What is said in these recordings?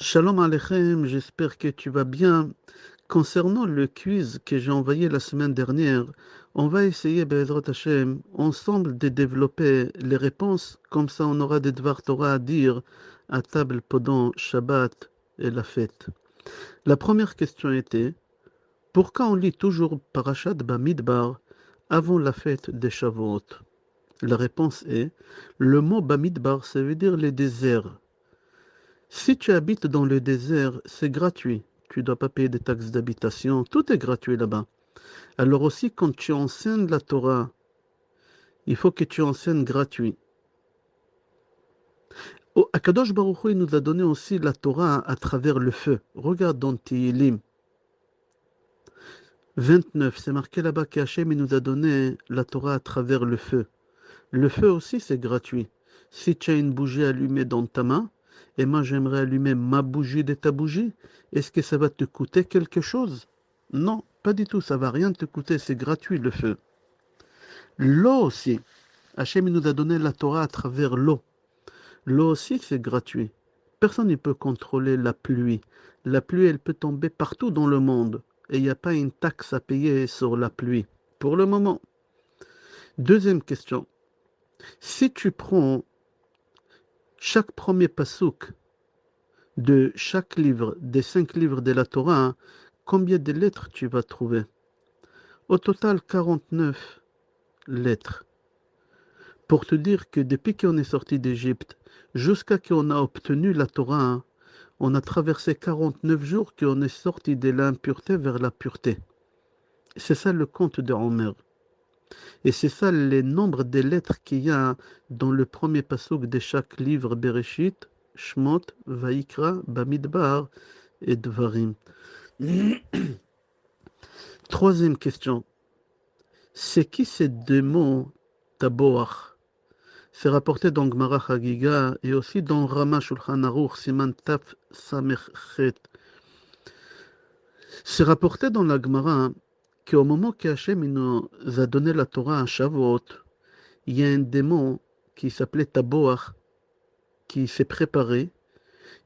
Shalom Aleichem, j'espère que tu vas bien. Concernant le quiz que j'ai envoyé la semaine dernière, on va essayer, Be'ezrat Hashem, ensemble de développer les réponses. Comme ça, on aura des Dvar Torah à dire à table pendant Shabbat et la fête. La première question était, pourquoi on lit toujours Parashat Bamidbar avant la fête des Shavuot? La réponse est, le mot Bamidbar, ça veut dire les déserts. Si tu habites dans le désert, c'est gratuit. Tu ne dois pas payer des taxes d'habitation. Tout est gratuit là-bas. Alors aussi, quand tu enseignes la Torah, il faut que tu enseignes gratuit. Akadosh Baruch Hu, il nous a donné aussi la Torah à travers le feu. Regarde dans Tehillim 29, c'est marqué là-bas qu'Hachem il nous a donné la Torah à travers le feu. Le feu aussi, c'est gratuit. Si tu as une bougie allumée dans ta main, et moi j'aimerais allumer ma bougie de ta bougie, est-ce que ça va te coûter quelque chose? Non, pas du tout, ça va rien te coûter, c'est gratuit le feu. L'eau aussi. Hachem il nous a donné la Torah à travers l'eau. L'eau aussi, c'est gratuit. Personne ne peut contrôler la pluie. La pluie, elle peut tomber partout dans le monde. Et il n'y a pas une taxe à payer sur la pluie. Pour le moment. Deuxième question. Si tu prends chaque premier pasouk de chaque livre, des 5 livres de la Torah, combien de lettres tu vas trouver? Au total, 49 lettres. Pour te dire que depuis qu'on est sorti d'Égypte, jusqu'à qu'on a obtenu la Torah, on a traversé 49 jours qu'on est sorti de l'impureté vers la pureté. C'est ça le compte de Homer. Et c'est ça les nombres des lettres qu'il y a dans le premier passouk de chaque livre Bereshit, Shmot, Vaikra, Bamidbar et Dvarim. Troisième question. C'est qui ces deux mots Taboach? C'est rapporté dans Gemara Chagiga et aussi dans Rama Shulchan Aruch, Siman Taf Samechet. C'est rapporté dans la Gemara qu'au moment qu'Hachem nous a donné la Torah à Shavuot, il y a un démon qui s'appelait Taboach qui s'est préparé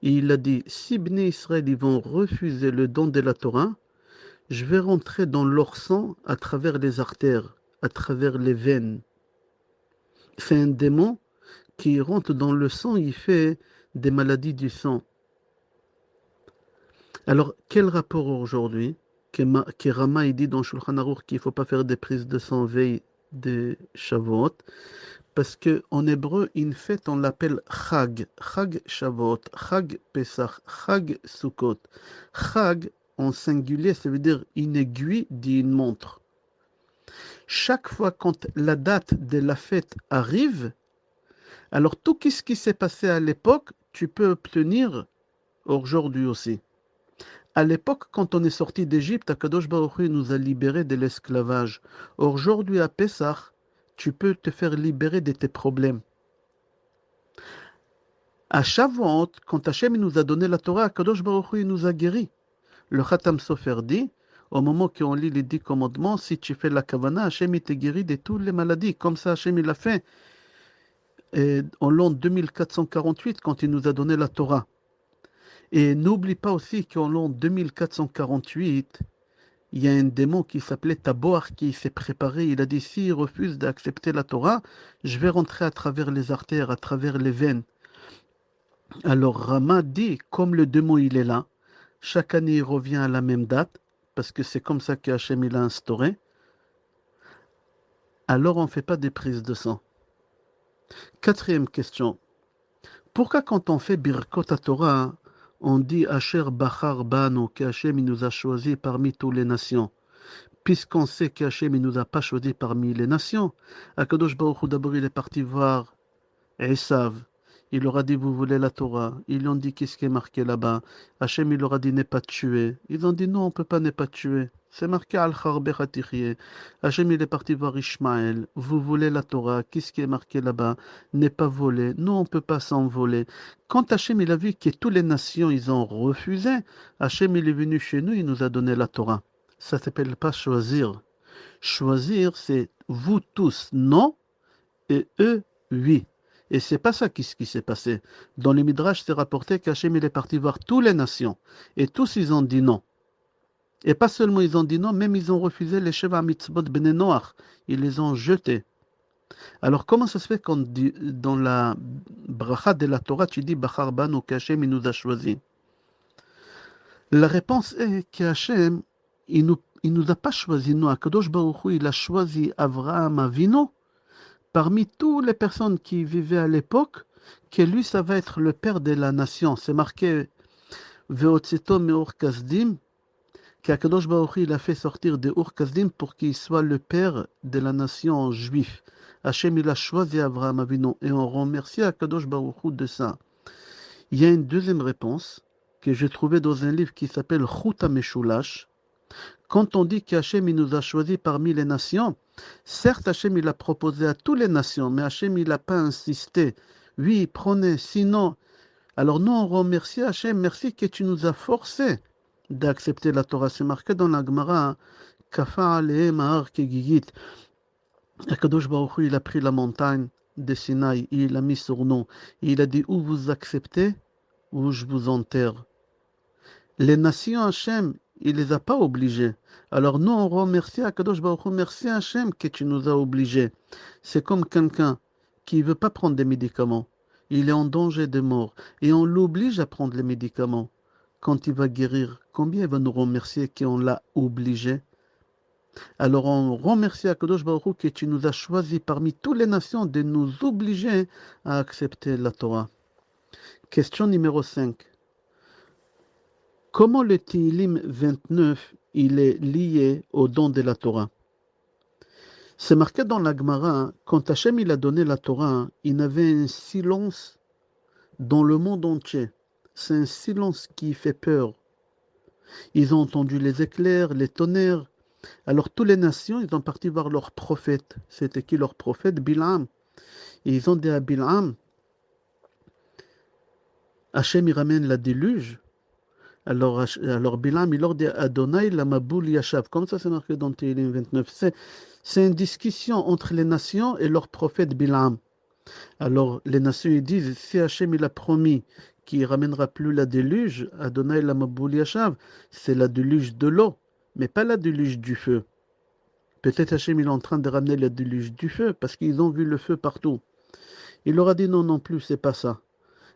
et il a dit si Bnei Israël ils vont refuser le don de la Torah, je vais rentrer dans leur sang à travers les artères, à travers les veines. C'est un démon qui rentre dans le sang, il fait des maladies du sang. Alors, quel rapport aujourd'hui que Rama il dit dans Shulchan Aruch qu'il ne faut pas faire des prises de sang veille des Shavuot, parce qu'en hébreu, une fête, on l'appelle Chag, Chag Shavuot, Chag Pesach, Chag Sukkot. Chag, en singulier, ça veut dire une aiguille d'une montre. Chaque fois quand la date de la fête arrive, alors tout ce qui s'est passé à l'époque, tu peux obtenir aujourd'hui aussi. À l'époque, quand on est sorti d'Égypte, Akadosh Baruch Hu nous a libérés de l'esclavage. Aujourd'hui, à Pessah, tu peux te faire libérer de tes problèmes. À Shavuot, quand Hachem nous a donné la Torah, Akadosh Baruch Hu nous a guéris. Le Khatam Sofer dit, au moment qu'on lit les 10 commandements, si tu fais la Kavana, Hachem te guérit de toutes les maladies. Comme ça, Hachem il l'a fait en l'an 2448, quand il nous a donné la Torah. Et n'oublie pas aussi qu'en l'an 2448, il y a un démon qui s'appelait Taboar qui s'est préparé. Il a dit, s'il refuse d'accepter la Torah, je vais rentrer à travers les artères, à travers les veines. Alors Rama dit, comme le démon il est là, chaque année il revient à la même date, parce que c'est comme ça que Hachem il a instauré, alors on ne fait pas des prises de sang. Quatrième question. Pourquoi quand on fait Birkot Torah, on dit Asher Bachar Banu, qu'Hachem il nous a choisi parmi toutes les nations? Puisqu'on sait qu'Hachem ne nous a pas choisi parmi les nations, Akadosh Baruch Hu d'abord il est parti voir Esav. Il leur a dit vous voulez la Torah. Ils lui ont dit qu'est-ce qui est marqué là-bas. Hachem il leur a dit n'est pas tuer. Ils ont dit non on peut pas ne pas tuer. C'est marqué al Kharbecha Tichye. Hachem il est parti voir Ishmaël. Vous voulez la Torah. Qu'est-ce qui est marqué là-bas? N'est pas voler. Non on peut pas s'envoler. Quand Hachem il a vu que toutes les nations ils ont refusé, Hachem il est venu chez nous, il nous a donné la Torah. Ça s'appelle pas choisir. Choisir, c'est vous tous non et eux oui. Et c'est pas ça ce qui s'est passé. Dans les Midrash, c'est rapporté qu'Hachem il est parti voir toutes les nations. Et tous, ils ont dit non. Et pas seulement ils ont dit non, même ils ont refusé les Sheva Mitzvot Bnei Noach. Ils les ont jetés. Alors comment ça se fait quand dans la bracha de la Torah, tu dis Bachar Banu qu'Hachem il nous a choisis? La réponse est qu'Hachem, il nous a pas choisi, nous. Akadosh Baruch Hu, il a choisi Avraham Avinu parmi toutes les personnes qui vivaient à l'époque, que lui, ça va être le père de la nation. C'est marqué Veotzeto Meor Kasdim, qu'Akadosh Baruch Hu, il a fait sortir de Ur Kasdim pour qu'il soit le père de la nation juive. Hachem, il a choisi Avraham Avinu et on remercie Akadosh Baruch Hu de ça. Il y a une deuxième réponse que j'ai trouvée dans un livre qui s'appelle Chut HaMeshulash. Quand on dit qu'Hachem il nous a choisis parmi les nations, certes Hachem il a proposé à toutes les nations, mais Hachem il n'a pas insisté. Oui, prenez, sinon. Alors nous on remercie Hachem, merci que tu nous as forcés d'accepter la Torah. C'est marqué dans la Gemara, Kafa alehem ha'ar kegigit. Akadosh Baruch Hu, il a pris la montagne de Sinaï, il l'a mis sur nous. Il a dit, ou vous acceptez, ou je vous enterre. Les nations Hachem, il les a pas obligés. Alors nous, on remercie Akadosh Baruch Hu, merci Hachem que tu nous as obligés. C'est comme quelqu'un qui ne veut pas prendre des médicaments. Il est en danger de mort. Et on l'oblige à prendre les médicaments. Quand il va guérir, combien il va nous remercier qu'on l'a obligé? Alors on remercie Akadosh Baruch Hu que tu nous as choisis parmi toutes les nations de nous obliger à accepter la Torah. Question numéro 5. Comment le Tehillim 29 il est lié au don de la Torah? C'est marqué dans la Gemara, quand Hachem il a donné la Torah, il y avait un silence dans le monde entier. C'est un silence qui fait peur. Ils ont entendu les éclairs, les tonnerres. Alors toutes les nations, ils ont parti voir leur prophète. C'était qui leur prophète? Bil'am. Et ils ont dit à Bil'am, Hachem il ramène la déluge. Alors Bilam, il leur dit Adonai la Maboul Yashav. Comme ça, c'est marqué dans Tehillim 29. C'est une discussion entre les nations et leur prophète Bilam. Alors les nations ils disent si Hachem il a promis qu'il ne ramènera plus la déluge, Adonai la Maboul Yashav, c'est la déluge de l'eau, mais pas la déluge du feu. Peut-être Hachem il est en train de ramener la déluge du feu parce qu'ils ont vu le feu partout. Il leur a dit non, non plus, c'est pas ça.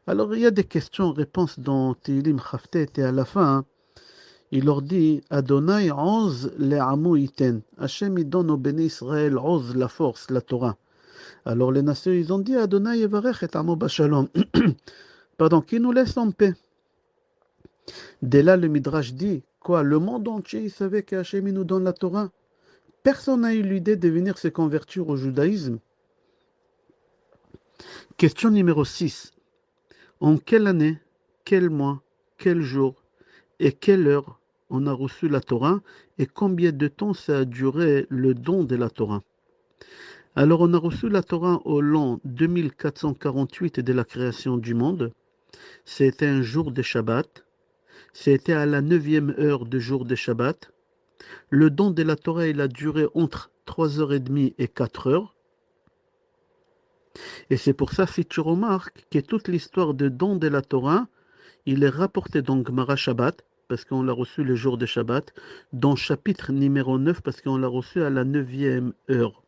Alors il y a des questions-réponses dans Tehillim Chaftet et à la fin, il leur dit Adonai oz le'amu iten. Hachem il donne au béni Israël oz, la force, la Torah. Alors les nations ils ont dit Adonai yevarech et amo bashalom. Pardon, qui nous laisse en paix. Dès là le Midrash dit quoi? Le monde entier il savait qu'Hachem il nous donne la Torah. Personne n'a eu l'idée de venir se convertir au judaïsme. Question numéro 6. En quelle année, quel mois, quel jour et quelle heure on a reçu la Torah et combien de temps ça a duré le don de la Torah? Alors on a reçu la Torah au l'an 2448 de la création du monde. C'était un jour de Shabbat. C'était à la 9e heure du jour de Shabbat. Le don de la Torah il a duré entre 3h30 et 4h. Et c'est pour ça, si tu remarques, que toute l'histoire de don de la Torah, il est rapporté dans Gemara Shabbat, parce qu'on l'a reçu le jour de Shabbat, dans chapitre numéro 9, parce qu'on l'a reçu à la 9e heure.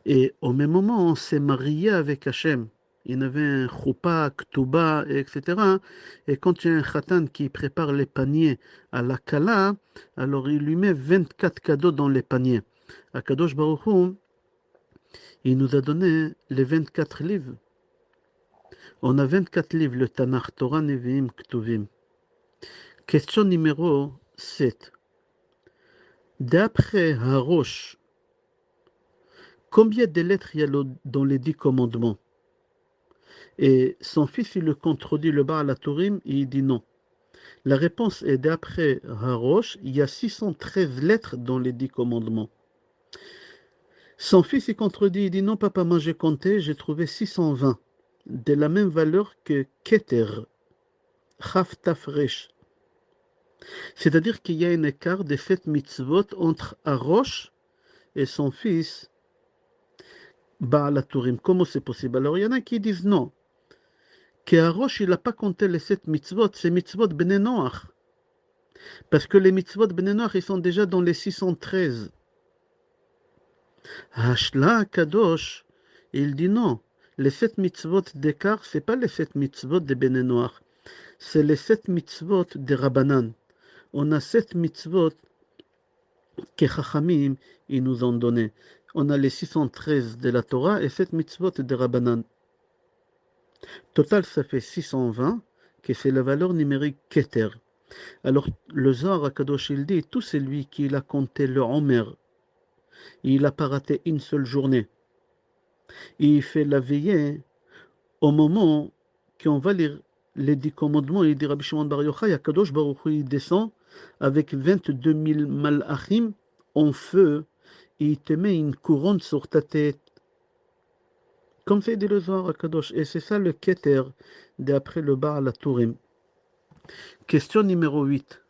Et au même moment, on s'est marié avec Hachem. Il y avait un choupa, ktuba, etc. Et quand il y a un khatan qui prépare les paniers à la kala, alors il lui met 24 cadeaux dans les paniers. Akadosh Baruch Hu, il nous a donné les 24 livres. On a 24 livres, le Tanakh, Torah, Nevi'im, Ktuvim. Question numéro 7. D'après Harosh, combien de lettres il y a dans les 10 commandements? Et son fils, il le contredit, le Baal HaTurim, et il dit non. La réponse est d'après Harosh, il y a 613 lettres dans les 10 commandements. Son fils, il contredit, il dit non, papa, moi j'ai compté, j'ai trouvé 620, de la même valeur que Keter, Chaf Tafresh. C'est-à-dire qu'il y a un écart de 7 mitzvot entre Harosh et son fils. Baal HaTurim. Comment c'est possible? Alors il y en a qui disent non. Qu'Arosh, il n'a pas compté les 7 mitzvot, c'est mitzvot Bnei Noach. Parce que les mitzvot Bnei Noach, ils sont déjà dans les 613. Hashla Kadosh, il dit non. Les 7 mitzvot d'Ekar, c'est pas les 7 mitzvot des Bnei Noach. C'est les 7 mitzvot des Rabbanan. On a 7 mitzvot que Chachamim, ils nous ont donné. On a les 613 de la Torah et 7 mitzvot des Rabbanan. Total, ça fait 620, que c'est la valeur numérique Keter. Alors, le Zohar HaKadosh, il dit, tout celui qui a compté le Omer, il n'a pas raté une seule journée. Il fait la veillée au moment qu'on va lire les 10 commandements, il dit Rabbi Shimon Bar Yochai, HaKadosh Baruch Hu, il descend avec 22 000 malachim en feu, et il te met une couronne sur ta tête. Comme fait dit le Zohar HaKadosh, et c'est ça le Keter d'après le Baal HaTurim. Question numéro 8.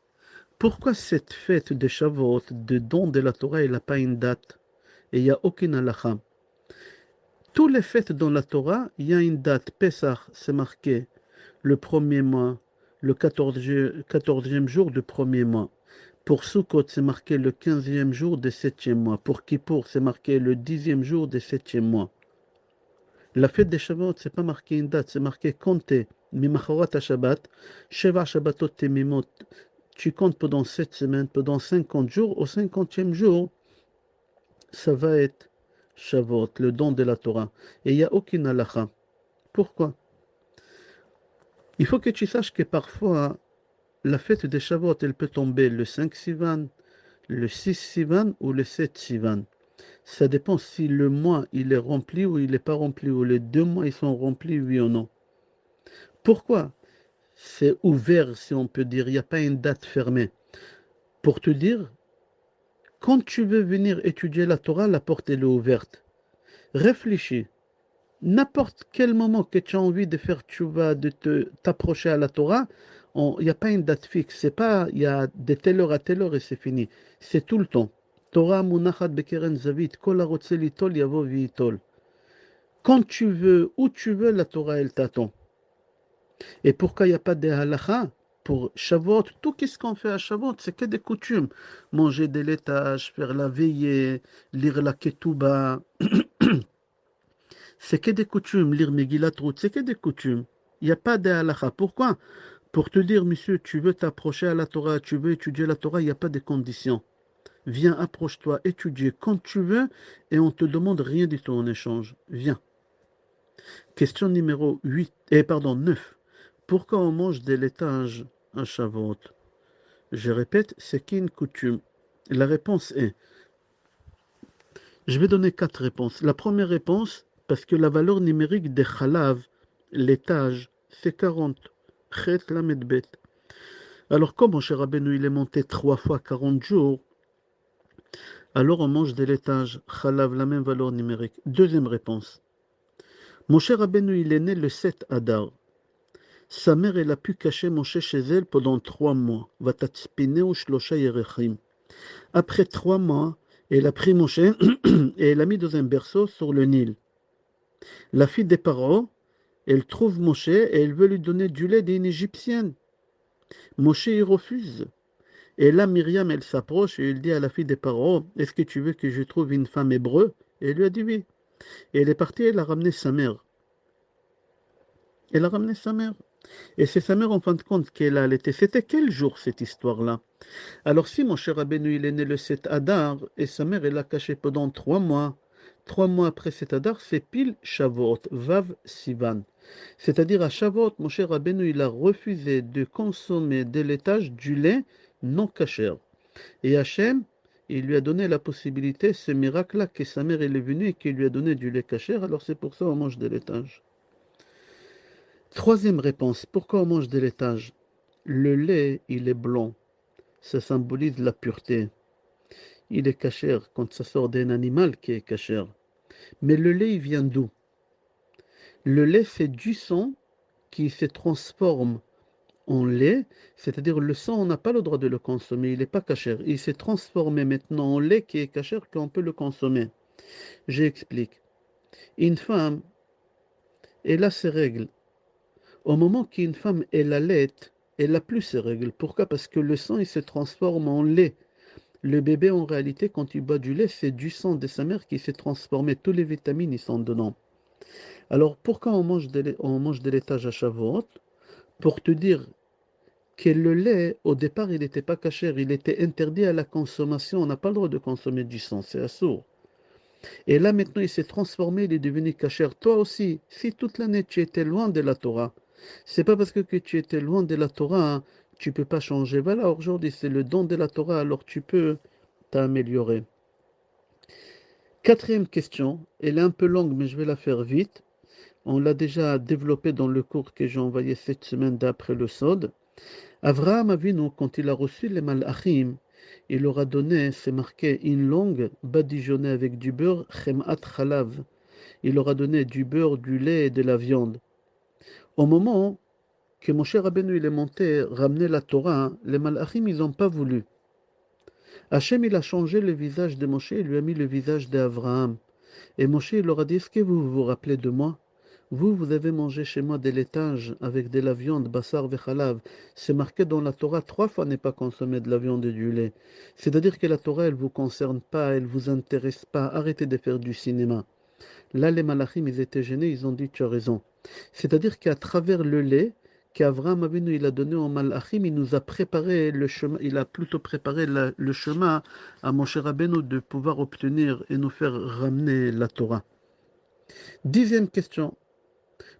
Pourquoi cette fête de Shavuot, de don de la Torah, elle n'a pas une date? Et il n'y a aucune halakha. Toutes les fêtes dans la Torah, il y a une date. Pesach, c'est marqué le premier mois, le 14e jour du premier mois. Pour Sukkot, c'est marqué le 15e jour du 7e mois. Pour Kippour, c'est marqué le 10e jour du 7e mois. La fête des Shavuot, c'est pas marqué une date, c'est marqué compter. Mimachorat à Shabbat, Sheva Shabbatot Temimot. Tu comptes pendant 7 semaines, pendant 50 jours. Au 50e jour, ça va être Shavuot, le don de la Torah. Et il n'y a aucune halakha. Pourquoi? Il faut que tu saches que parfois, la fête des Shavuot, elle peut tomber le 5 Sivan, le 6 Sivan ou le 7 Sivan. Ça dépend si le mois il est rempli ou il n'est pas rempli, ou les 2 mois ils sont remplis, oui ou non. Pourquoi? C'est ouvert, si on peut dire, il n'y a pas une date fermée. Pour te dire, quand tu veux venir étudier la Torah, la porte elle est ouverte. Réfléchis. N'importe quel moment que tu as envie de faire tchouva, de t'approcher à la Torah, il n'y a pas une date fixe. C'est pas, il y a de telle heure à telle heure et c'est fini. C'est tout le temps. Torah munachat bekeren zavit, kol harotze litol yavo viitol. Quand tu veux, où tu veux, la Torah elle t'attend. Et pourquoi il n'y a pas de halakha? Pour Shavuot, tout ce qu'on fait à Shavuot, c'est que des coutumes. Manger des laitages, faire la veillée, lire la ketouba. C'est que des coutumes. Lire Megillat Ruth, c'est que des coutumes. Il n'y a pas de halakha. Pourquoi? Pour te dire, monsieur, tu veux t'approcher à la Torah, tu veux étudier la Torah, il n'y a pas de conditions. Viens, approche-toi, étudier quand tu veux, et on ne te demande rien du tout en échange. Viens. Question numéro 8, pardon, 9. Pourquoi on mange des laitages à Shavuot? Je répète, c'est qu'une coutume. La réponse est, je vais donner 4 réponses. La première réponse, parce que la valeur numérique des chalav, laitage, c'est 40. Chet lamed bet. Alors comme Moshe Rabbeinu il est monté 3 fois 40 jours, alors on mange des laitages, chalav, la même valeur numérique. Deuxième réponse. Moshe Rabbeinu il est né le 7 Adar. Sa mère elle a pu cacher Moshe chez elle pendant 3 mois. Vatatzpineu shlosha yerechim. Après 3 mois, elle a pris Moshe et elle l'a mis dans un berceau sur le Nil. La fille des parents, elle trouve Moshe et elle veut lui donner du lait d'une égyptienne. Moshe y refuse. Et là, Myriam, elle s'approche et elle dit à la fille des parents, est-ce que tu veux que je trouve une femme hébreu? Et elle lui a dit oui. Et elle est partie, elle a ramené sa mère. Elle a ramené sa mère. Et c'est sa mère, en fin de compte, qu'elle a allaité. C'était quel jour, cette histoire-là? Alors, si mon cher Rabbeinu, il est né le 7 Adar, et sa mère, elle l'a caché pendant 3 mois. 3 mois après cet Adar, c'est pile Shavuot, Vav Sivan. C'est-à-dire, à Shavuot, mon cher Rabbeinu, il a refusé de consommer de laitage du lait non cachère. Et Hachem, il lui a donné la possibilité, ce miracle-là, que sa mère elle est venue et qu'il lui a donné du lait cachère, alors c'est pour ça qu'on mange des laitages. Troisième réponse, pourquoi on mange des laitages? Le lait, il est blanc, ça symbolise la pureté. Il est cachère quand ça sort d'un animal qui est cachère. Mais le lait, il vient d'où? Le lait, c'est du sang qui se transforme en lait, c'est-à-dire le sang, on n'a pas le droit de le consommer, il n'est pas cachère. Il s'est transformé maintenant en lait qui est cachère qu'on peut le consommer. J'explique. Une femme, elle a ses règles. Au moment qu'une femme elle allait, elle n'a plus ses règles. Pourquoi? Parce que le sang il se transforme en lait. Le bébé, en réalité, quand il boit du lait, c'est du sang de sa mère qui s'est transformé. Tous les vitamines, ils sont dedans. Alors, pourquoi on mange de laitage à Shavuot? Pour te dire que le lait, au départ, il n'était pas cachère. Il était interdit à la consommation. On n'a pas le droit de consommer du sang. C'est assourd. Et là, maintenant, il s'est transformé. Il est devenu cachère. Toi aussi, si toute l'année, tu étais loin de la Torah, c'est pas parce que tu étais loin de la Torah, hein, tu peux pas changer. Voilà, aujourd'hui, c'est le don de la Torah. Alors, tu peux t'améliorer. Quatrième question, elle est un peu longue, mais je vais la faire vite. On l'a déjà développée dans le cours que j'ai envoyé cette semaine d'après le Sod. Avraham Avinu, quand il a reçu les Malachim, il leur a donné, c'est marqué, une langue badigeonnée avec du beurre, chemat chalav. Il leur a donné du beurre, du lait et de la viande. Au moment que Moshe Rabbeinu il est monté ramener la Torah, les Malachim, ils n'ont pas voulu. Hachem, il a changé le visage de Moshe, il lui a mis le visage d'Avraham. Et Moshe leur a dit, est-ce que vous vous rappelez de moi? Vous avez mangé chez moi des laitages avec de la viande, bassar vechalav. C'est marqué dans la Torah, 3 fois n'est pas consommé de la viande et du lait. C'est-à-dire que la Torah, elle ne vous concerne pas, elle ne vous intéresse pas. Arrêtez de faire du cinéma. Là, les malachim, ils étaient gênés, ils ont dit, tu as raison. C'est-à-dire qu'à travers le lait, qu'Avraham Avinu, il a donné au malachim, il nous a préparé le chemin, il a plutôt préparé le chemin à Moshe Rabbeinu de pouvoir obtenir et nous faire ramener la Torah. 10e question.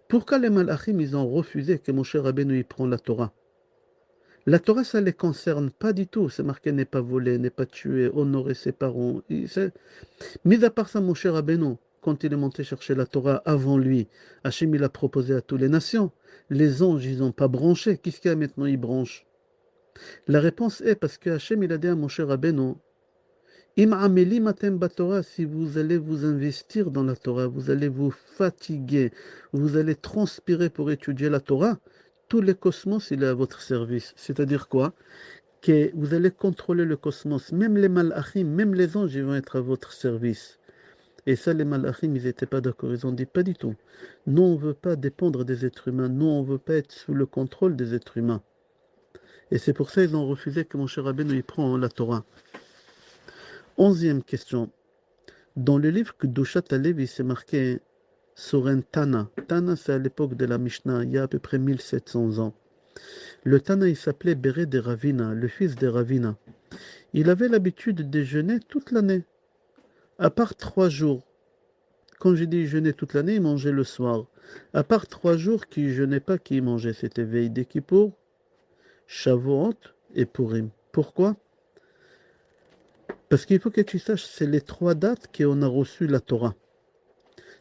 Pourquoi les malachim, ils ont refusé que Moshe Rabbeinu, il prend la Torah? La Torah, ça ne les concerne pas du tout. C'est marqué n'est pas volé, n'est pas tué, honorer ses parents. Mis à part ça, Moshe Rabbeinu, quand il est monté chercher la Torah avant lui, Hachem il a proposé à toutes les nations. Les anges, ils n'ont pas branché. Qu'est-ce qu'il y a maintenant, ils branchent? La réponse est parce que Hachem il a dit à Moshe Rabbeinu, Im amelim atem batorah, si vous allez vous investir dans la Torah, vous allez vous fatiguer, vous allez transpirer pour étudier la Torah, tout le cosmos il est à votre service. C'est-à-dire quoi? Que vous allez contrôler le cosmos. Même les malachim, même les anges, ils vont être à votre service. Et ça, les malachim, ils n'étaient pas d'accord. Ils ont dit pas du tout. Nous, on ne veut pas dépendre des êtres humains. Nous, on ne veut pas être sous le contrôle des êtres humains. Et c'est pour ça qu'ils ont refusé que mon cher Rabbeinu il prend la Torah. 11e question. Dans le livre Kedushat Halevi, c'est marqué Soren Tana. Tana, c'est à l'époque de la Mishnah, il y a à peu près 1700 ans. Le Tana, il s'appelait Béré de Ravina, le fils de Ravina. Il avait l'habitude de jeûner toute l'année, à part 3 jours. Quand j'ai dit jeûner toute l'année, il mangeait le soir. À part 3 jours qu'il ne jeûnait pas, qu'il mangeait, c'était Veille de Kippour, Shavuot et Purim. Pourquoi? Parce qu'il faut que tu saches, c'est les 3 dates qu'on a reçu la Torah.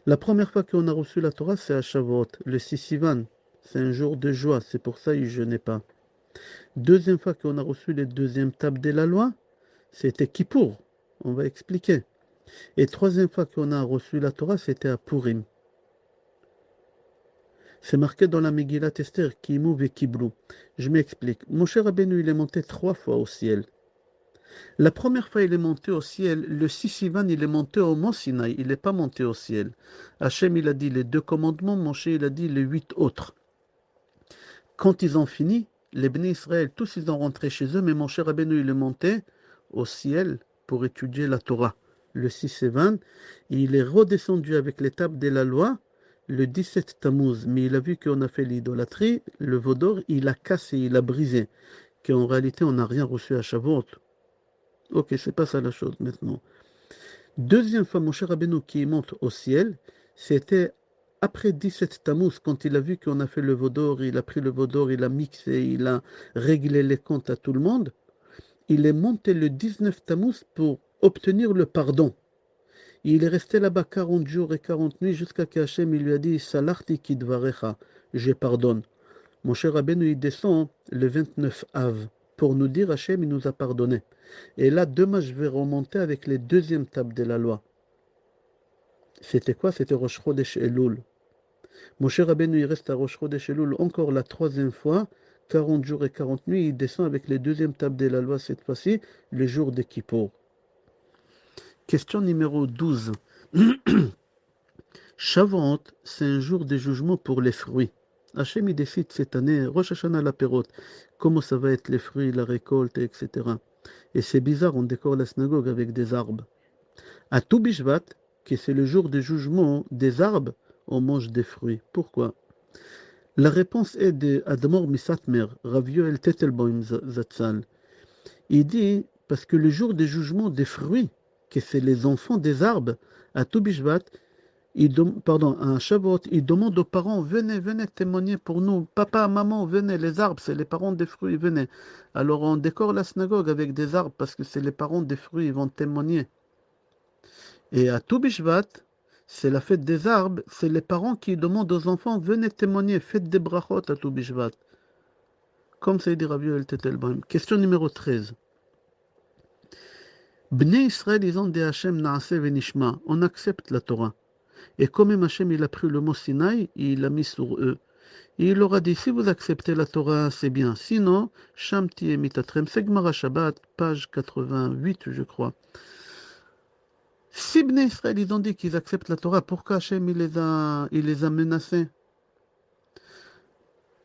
La première fois qu'on a reçu la Torah, c'est à Shavuot, le 6 Sivan. C'est un jour de joie, c'est pour ça qu'il ne jeûnait pas. Deuxième fois qu'on a reçu les deuxièmes tables de la loi, c'était Kippour. On va expliquer. Et troisième fois qu'on a reçu la Torah, c'était à Purim. C'est marqué dans la Megillat Esther, Kimou ve Kiblou. Je m'explique. Moshe Rabbeinu, il est monté 3 fois au ciel. La première fois, il est monté au ciel. Le 6 Sivan, il est monté au mont Sinaï. Il n'est pas monté au ciel. Hachem, il a dit les 2 commandements. Moshe, il a dit les 8 autres. Quand ils ont fini, les Bnei Israël, tous, ils ont rentré chez eux. Mais Moshe Rabbeinu, il est monté au ciel pour étudier la Torah. Le 6 Sivan, il est redescendu avec les tables de la loi le 17 Tammuz, mais il a vu qu'on a fait l'idolâtrie, le vaudor, il a cassé, il a brisé, qu'en réalité on n'a rien reçu à Shavuot. Ok, c'est pas ça la chose maintenant. Deuxième fois, mon cher Rabbeinu qui monte au ciel, c'était après 17 Tammuz, quand il a vu qu'on a fait le vaudor, il a pris le vaudor, il a mixé, il a réglé les comptes à tout le monde. Il est monté le 19 Tammuz pour obtenir le pardon. Il est resté là-bas 40 jours et 40 nuits jusqu'à qu'Hachem il lui a dit Salarti kidvarecha, je pardonne. Mon cher Rabbeinu, il descend le 29 Av pour nous dire Hachem il nous a pardonné. Et là, demain, je vais remonter avec les deuxièmes tables de la loi. C'était quoi? C'était Rosh Chodesh Elul. Mon cher Rabbeinu, il reste à Rosh Chodesh Elul encore la troisième fois, 40 jours et 40 nuits, il descend avec les deuxièmes tables de la loi cette fois-ci, le jour de Kippour. Question numéro 12. Shavuot, c'est un jour de jugement pour les fruits. Hachem, il décide cette année, Rosh Hashanah la Pérot, comment ça va être les fruits, la récolte, etc. Et c'est bizarre, on décore la synagogue avec des arbres. À Tou Bishvat, qui c'est le jour du jugement des arbres, on mange des fruits. Pourquoi? La réponse est de Admor Misatmer, Rav Yoel Tettelbaum Zatzal. Il dit, parce que le jour du jugement des fruits, que c'est les enfants des arbres, à Tou Bishvat, pardon, à Shavuot, il demande aux parents, venez, venez témoigner pour nous. Papa, maman, venez, les arbres, c'est les parents des fruits, venez. Alors on décore la synagogue avec des arbres parce que c'est les parents des fruits, ils vont témoigner. Et à Tou Bishvat, c'est la fête des arbres, c'est les parents qui demandent aux enfants, venez témoigner, faites des brachot à Tou Bishvat. Comme ça dit Rabbi El Tetelbaum. Question numéro 13. Bnei Israël, ils ont dit Hachem Naaseh Venishma, on accepte la Torah. Et quand même Hachem, il a pris le mot Sinaï, il l'a mis sur eux. Et il leur a dit, si vous acceptez la Torah, c'est bien. Sinon, Shamti et Mitatrem, c'est Gemara Shabbat, page 88, je crois. Si Bnei Israël, ils ont dit qu'ils acceptent la Torah, pourquoi Hachem, il les a menacés?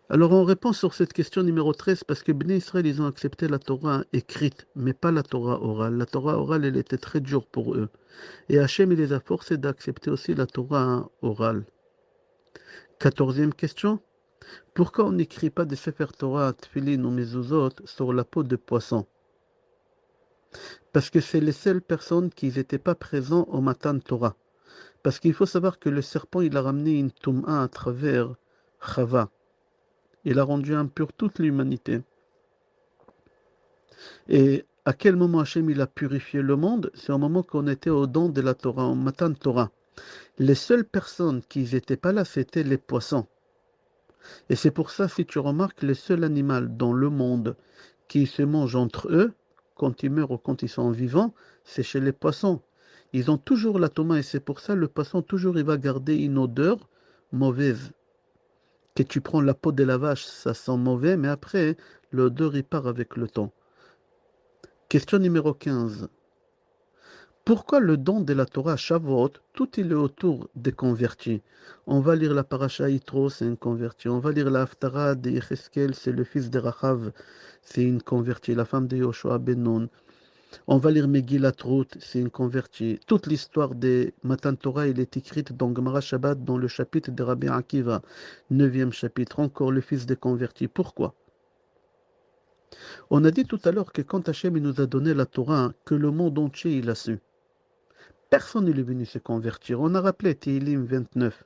Alors on répond sur cette question numéro 13 parce que Bnei Israël, ils ont accepté la Torah écrite, mais pas la Torah orale. La Torah orale, elle était très dure pour eux. Et Hachem, il les a forcés d'accepter aussi la Torah orale. 14e question. Pourquoi on n'écrit pas des Sefer Torah, Tfilin ou Mezuzot sur la peau de poisson? Parce que c'est les seules personnes qui n'étaient pas présents au Matan Torah. Parce qu'il faut savoir que le serpent, il a ramené une Toum'a à travers Chava. Il a rendu impur toute l'humanité. Et à quel moment Hachem il a purifié le monde? C'est au moment qu'on était au don de la Torah, au Matan Torah. Les seules personnes qui n'étaient pas là, c'était les poissons. Et c'est pour ça, si tu remarques, le seul animal dans le monde qui se mange entre eux, quand ils meurent ou quand ils sont vivants, c'est chez les poissons. Ils ont toujours la toma et c'est pour ça le poisson, toujours, il va garder une odeur mauvaise. Que tu prends la peau de la vache, ça sent mauvais, mais après, l'odeur, il part avec le temps. Question numéro 15. Pourquoi le don de la Torah Shavuot, tout il est autour des convertis? On va lire la paracha Yitro, c'est un converti. On va lire la Haftara de Yecheskel, c'est le fils de Rachav, c'est une convertie. La femme de Yoshua ben Nun. On va lire Megillat Ruth, c'est une convertie. Toute l'histoire des Matan Torah, elle est écrite dans Gemara Shabbat, dans le chapitre de Rabbi Akiva, 9e chapitre. Encore le fils des convertis. Pourquoi? On a dit tout à l'heure que quand Hachem il nous a donné la Torah, que le monde entier il a su. Personne n'est venu se convertir. On a rappelé Tehillim 29.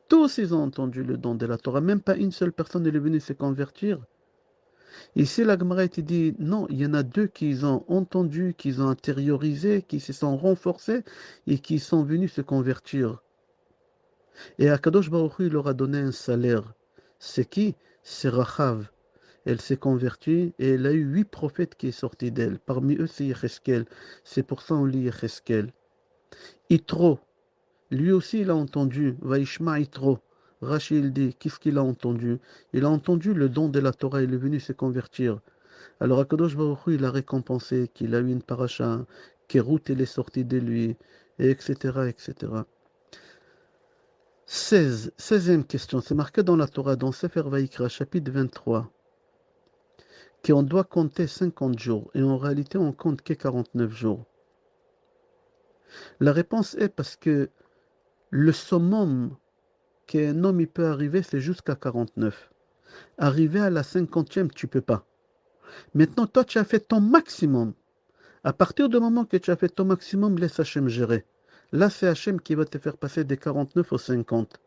Tous ils ont entendu le don de la Torah. Même pas une seule personne n'est venue se convertir. Ici, la Gemara te dit, non, il y en a deux qui ont entendu, qui ont intériorisé, qui se sont renforcés et qui sont venus se convertir. Et Akadosh Baruch Hu, il leur a donné un salaire. C'est qui? C'est Rachav. Elle s'est convertie et elle a eu 8 prophètes qui sont sortis d'elle. Parmi eux, c'est Yecheskel. C'est pour ça qu'on lit Yecheskel. Yitro. Lui aussi, il a entendu, Vaishma Yitro. Rachid dit, qu'est-ce qu'il a entendu? Il a entendu le don de la Torah, il est venu se convertir. Alors Akadosh Baruch Hu, il a récompensé, qu'il a eu une paracha, que Ruth elle est sortie de lui, et etc., etc. 16e question, c'est marqué dans la Torah, dans Sefer Vaïkra, chapitre 23, qu'on doit compter 50 jours, et en réalité on compte que 49 jours. La réponse est parce que le summum qu'un homme il peut arriver, c'est jusqu'à 49. Arriver à la 50e, tu peux pas. Maintenant, toi, tu as fait ton maximum. À partir du moment que tu as fait ton maximum, laisse Hachem gérer. Là, c'est Hachem qui va te faire passer des 49 aux 50.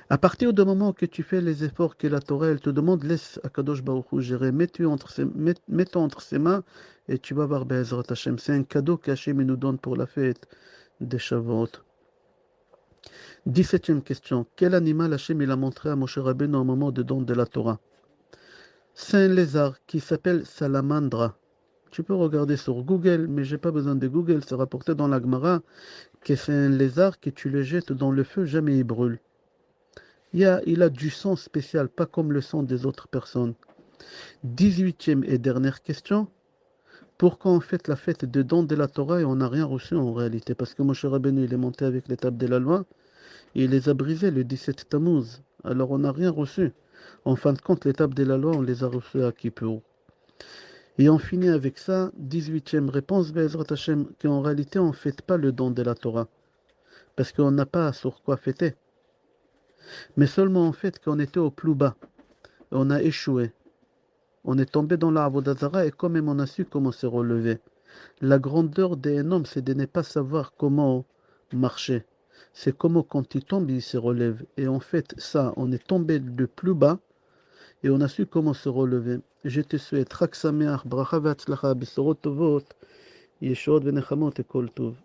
À partir du moment que tu fais les efforts que la Torah elle te demande, laisse Akadosh Baruch Hu gérer. Mets-toi entre ses mains et tu vas voir Be'ezrat Hachem. C'est un cadeau qu'Hachem nous donne pour la fête des Shavuot. 17e question. Quel animal Hachem il a montré à Moshe Rabbeinu au moment de don de la Torah? C'est un lézard qui s'appelle Salamandra. Tu peux regarder sur Google, mais j'ai pas besoin de Google, c'est rapporté dans la Gemara que c'est un lézard que tu le jettes dans le feu, jamais il brûle. Il a du sang spécial, pas comme le sang des autres personnes. 18e et dernière question. Pourquoi on fait la fête de don de la Torah et on n'a rien reçu en réalité? Parce que Moshe Rabbeinu, il est monté avec les tables de la loi et il les a brisées le 17 Tammuz. Alors on n'a rien reçu. En fin de compte, les tables de la loi, on les a reçues à Kippour. Et on finit avec ça, 18e réponse, Be'ezrat Hashem, qu'en réalité, on ne fête pas le don de la Torah. Parce qu'on n'a pas sur quoi fêter. Mais seulement en fait qu'on était au plus bas. On a échoué. On est tombé dans la Avodah Zarah et quand même on a su comment se relever. La grandeur d'un homme, c'est de ne pas savoir comment marcher. C'est comment quand il tombe, il se relève. Et en fait, ça, on est tombé de plus bas et on a su comment se relever. Je te souhaite Chag Sameach, Bracha Ve'atzlacha, Besorot Tovot, Yeshuot Venechamot et Kol Tov.